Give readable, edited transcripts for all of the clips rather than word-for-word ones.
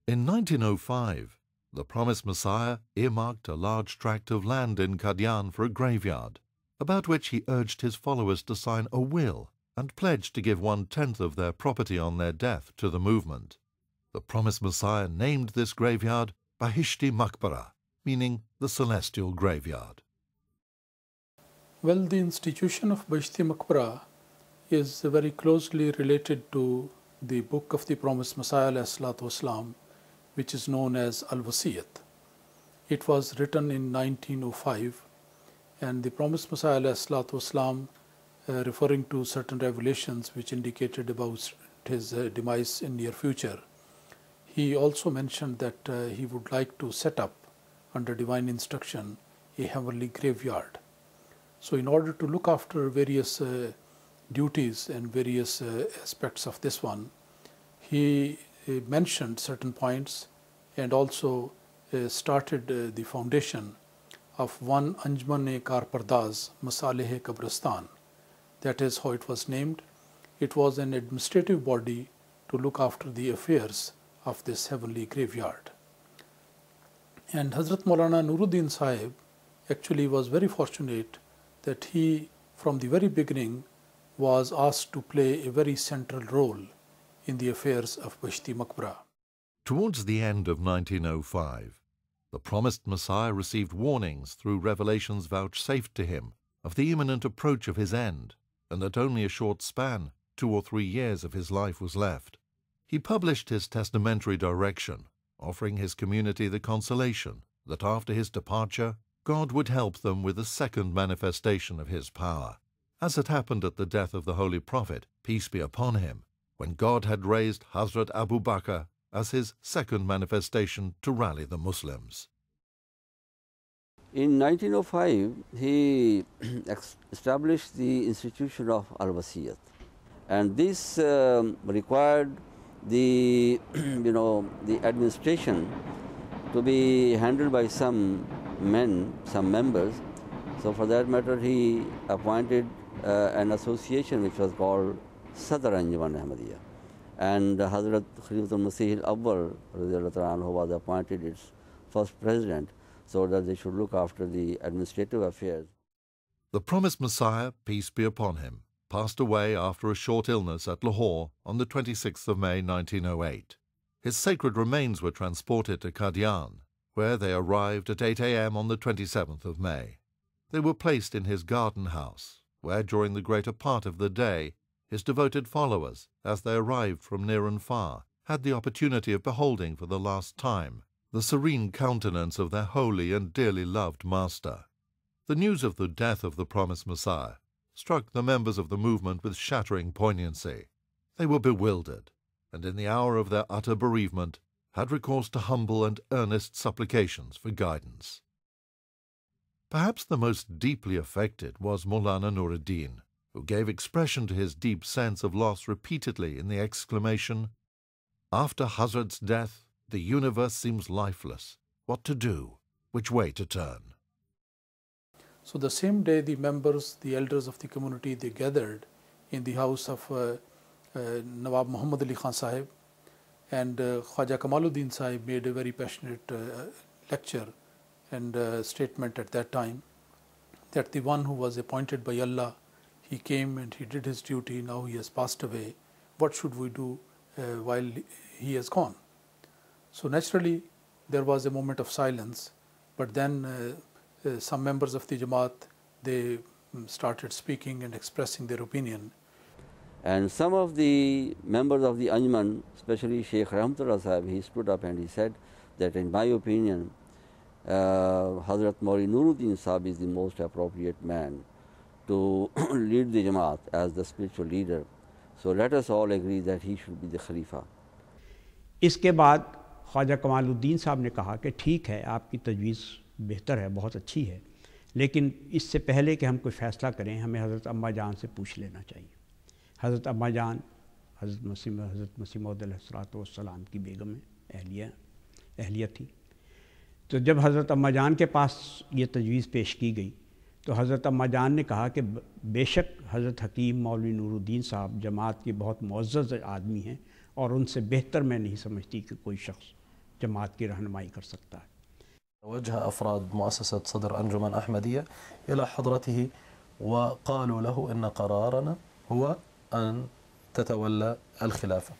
In 1905, the promised Messiah earmarked a large tract of land in Qadian for a graveyard, about which he urged his followers to sign a will and pledge to give 1/10 of their property on their death to the movement. The promised Messiah named this graveyard Bahishti Maqbara, meaning the celestial graveyard. Well, the institution of Bahishti Maqbara is very closely related to the book of the promised Messiah ﷺ, which is known as Al-Wasiyat. It was written in 1905, and the promised Messiah ﷺ, referring to certain revelations which indicated about his demise in near future, he also mentioned that he would like to set up, under divine instruction, a heavenly graveyard. So in order to look after various duties and various aspects of this one, he mentioned certain points and also started the foundation of one Anjman-e Karpardaz Masaleh Kabristan. That is how it was named. It was an administrative body to look after the affairs of this heavenly graveyard. And Hadhrat Maulana Nur-ud-Din Sahib actually was very fortunate that he, from the very beginning, was asked to play a very central role in the affairs of Bahishti Maqbara. Towards the end of 1905, the promised Messiah received warnings through revelations vouchsafed to him of the imminent approach of his end, and that only a short span, 2 or 3 years of his life was left. He published his testamentary direction, offering his community the consolation that after his departure, God would help them with a second manifestation of his power, as had happened at the death of the Holy Prophet, peace be upon him, when God had raised Hadhrat Abu Bakr as his second manifestation to rally the Muslims. In 1905, he established the institution of Al-Wasiyat, and this required the the administration to be handled by some men, some members. So for that matter, he appointed an association which was called Sadr Anjuman Ahmadiyya, and Hadhrat Khalifatul Masih al-Awwal was appointed its first president, so that they should look after the administrative affairs. The promised Messiah, peace be upon him, passed away after a short illness at Lahore on the 26th of May 1908. His sacred remains were transported to Qadian, where they arrived at 8 a.m. on the 27th of May. They were placed in his garden house, where during the greater part of the day his devoted followers, as they arrived from near and far, had the opportunity of beholding for the last time the serene countenance of their holy and dearly loved master. The news of the death of the promised Messiah struck the members of the movement with shattering poignancy. They were bewildered, and in the hour of their utter bereavement had recourse to humble and earnest supplications for guidance. Perhaps the most deeply affected was Maulana Nur-ud-Din, who gave expression to his deep sense of loss repeatedly in the exclamation, "After Hadhrat's death, the universe seems lifeless. What to do? Which way to turn?" So the same day, the members, the elders of the community, they gathered in the house of Nawab Muhammad Ali Khan Sahib, and Khwaja Kamaluddin Sahib made a very passionate lecture and statement at that time that the one who was appointed by Allah, he came and he did his duty, now he has passed away. What should we do while he has gone? So naturally, there was a moment of silence, but then some members of the Jamaat, they started speaking and expressing their opinion. And some of the members of the Anjuman, especially Sheikh Rahmatullah Sahib, he stood up and he said that in my opinion, Hadhrat Maulana Nur-ud-Din Sahib is the most appropriate man to lead the Jamaat as the spiritual leader. So let us all agree that he should be the Khalifa. इसके बाद ख्वाजा कमालुद्दीन साहब ने कहा कि ठीक है, आपकी तजवीज़ बेहतर है, बहुत अच्छी है, लेकिन इससे पहले कि हम कोई फ़ैसला करें, हमें हज़रत अम्मा जान से पूछ लेना चाहिए। हज़रत अम्मा जान हज़रत मसीह मौद अलैहिस्सलाम की बेगम है, अहलिया थी। तो जब हज़रत अम्मा जान के पास ये तजवीज़ पेश की गई, तो हज़रत अम्मा जान ने कहा कि बेशक हज़रत हकीम मौलवी नूरुद्दीन साहब जमात के बहुत मुअज़्ज़ज़ आदमी हैं और उनसे बेहतर मैं नहीं समझती कि कोई शख्स जमात की रहनुमाई कर सकता है। وجه أفراد مؤسسة صدر أنجمن أحمدية إلى حضرته وقالوا له إن قرارنا هو أن تتولى الخلافة،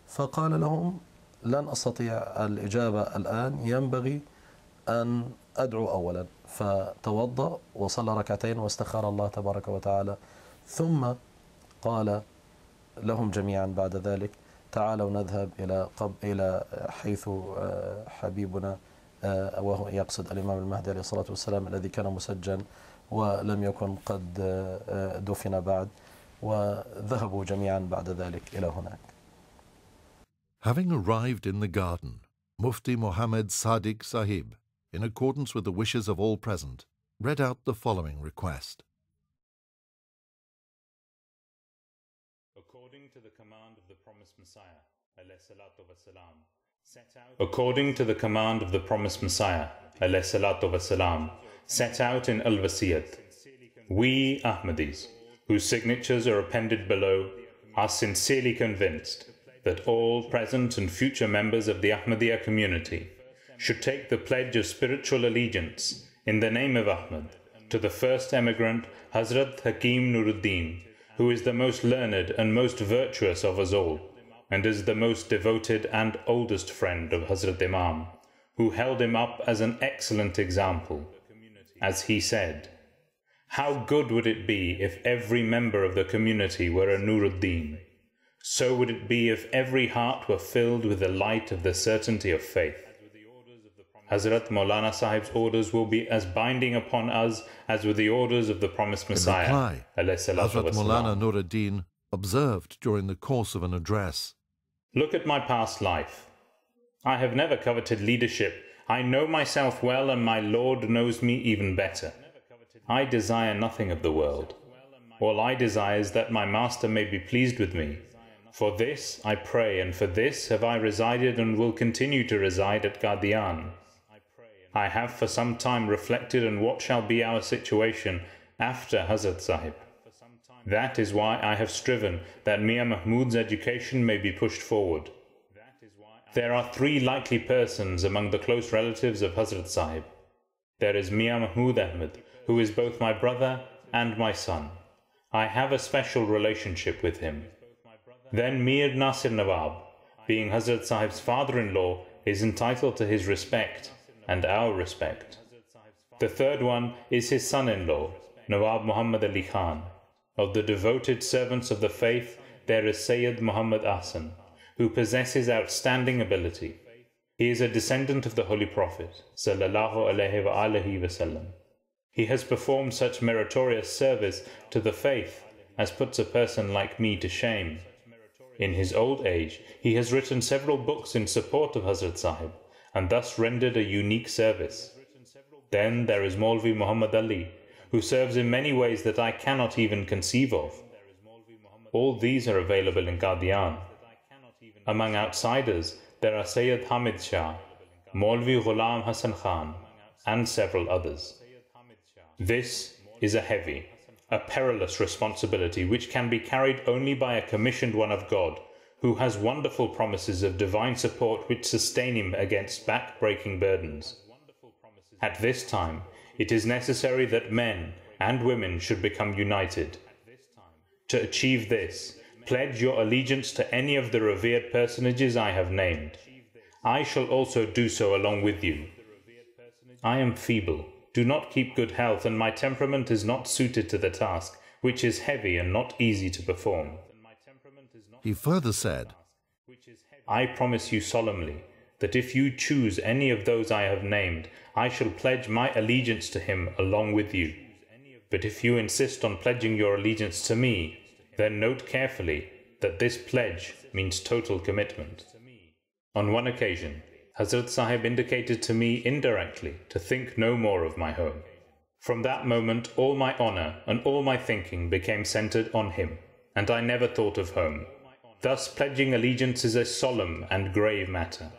فقال لهم لن أستطيع الإجابة الآن، ينبغي أن أدعو أولا، فتوضأ وصلى ركعتين واستخار الله تبارك وتعالى، ثم قال لهم جميعا بعد ذلك تعالوا نذهب إلى حيث حبيبنا، وهو يقصد الإمام المهدي عليه الصلاة والسلام الذي كان مسجن ولم يكن قد دفن بعد، وذهبوا جميعا بعد ذلك إلى هناك. Having arrived in the garden, Mufti Muhammad Sadiq Sahib, in accordance with the wishes of all present, read out the following request. According to the command of the promised Messiah, according to the command of the promised Messiah, set out in Al-Wasiyat, we Ahmadis, whose signatures are appended below, are sincerely convinced that all present and future members of the Ahmadiyya community should take the pledge of spiritual allegiance in the name of Ahmad to the first emigrant, Hadhrat Hakeem Nur-ud-Din, who is the most learned and most virtuous of us all, and is the most devoted and oldest friend of Hazrat Imam, who held him up as an excellent example. As he said, "How good would it be if every member of the community were a Nur-ud-Din? So would it be if every heart were filled with the light of the certainty of faith." Hazrat Maulana Sahib's orders will be as binding upon us as were the orders of the promised Messiah. In reply, Hazrat Maulana Nur-ud-Din observed during the course of an address, "Look at my past life. I have never coveted leadership. I know myself well, and my Lord knows me even better. I desire nothing of the world. All I desire is that my Master may be pleased with me. For this I pray, and for this have I resided and will continue to reside at Qadian. I have for some time reflected on what shall be our situation after Hazrat Sahib. That is why I have striven that Mian Mahmud's education may be pushed forward. There are three likely persons among the close relatives of Hazrat Sahib. There is Mian Mahmud Ahmad, who is both my brother and my son. I have a special relationship with him. Then Mir Nasir Nawab, being Hazrat Sahib's father-in-law, is entitled to his respect and our respect. The third one is his son-in-law, Nawab Muhammad Ali Khan. Of the devoted servants of the faith, there is Sayyid Muhammad Ahsan, who possesses outstanding ability. He is a descendant of the Holy Prophet, sallallahu alaihi wasallam. He has performed such meritorious service to the faith as puts a person like me to shame. In his old age, he has written several books in support of Hazrat Sahib, and thus rendered a unique service. Then there is Maulvi Muhammad Ali, who serves in many ways that I cannot even conceive of. All these are available in Qadian. Among outsiders, there are Sayyid Hamid Shah, Maulvi Ghulam Hassan Khan, and several others. This is a heavy, a perilous responsibility which can be carried only by a commissioned one of God, who has wonderful promises of divine support which sustain him against back-breaking burdens. At this time, it is necessary that men and women should become united. To achieve this, pledge your allegiance to any of the revered personages I have named. I shall also do so along with you. I am feeble, do not keep good health, and my temperament is not suited to the task, which is heavy and not easy to perform." He further said, "I promise you solemnly that if you choose any of those I have named, I shall pledge my allegiance to him along with you. But if you insist on pledging your allegiance to me, then note carefully that this pledge means total commitment." On one occasion, Hazrat Sahib indicated to me indirectly to think no more of my home. From that moment, all my honor and all my thinking became centered on him, and I never thought of home. Thus, pledging allegiance is a solemn and grave matter.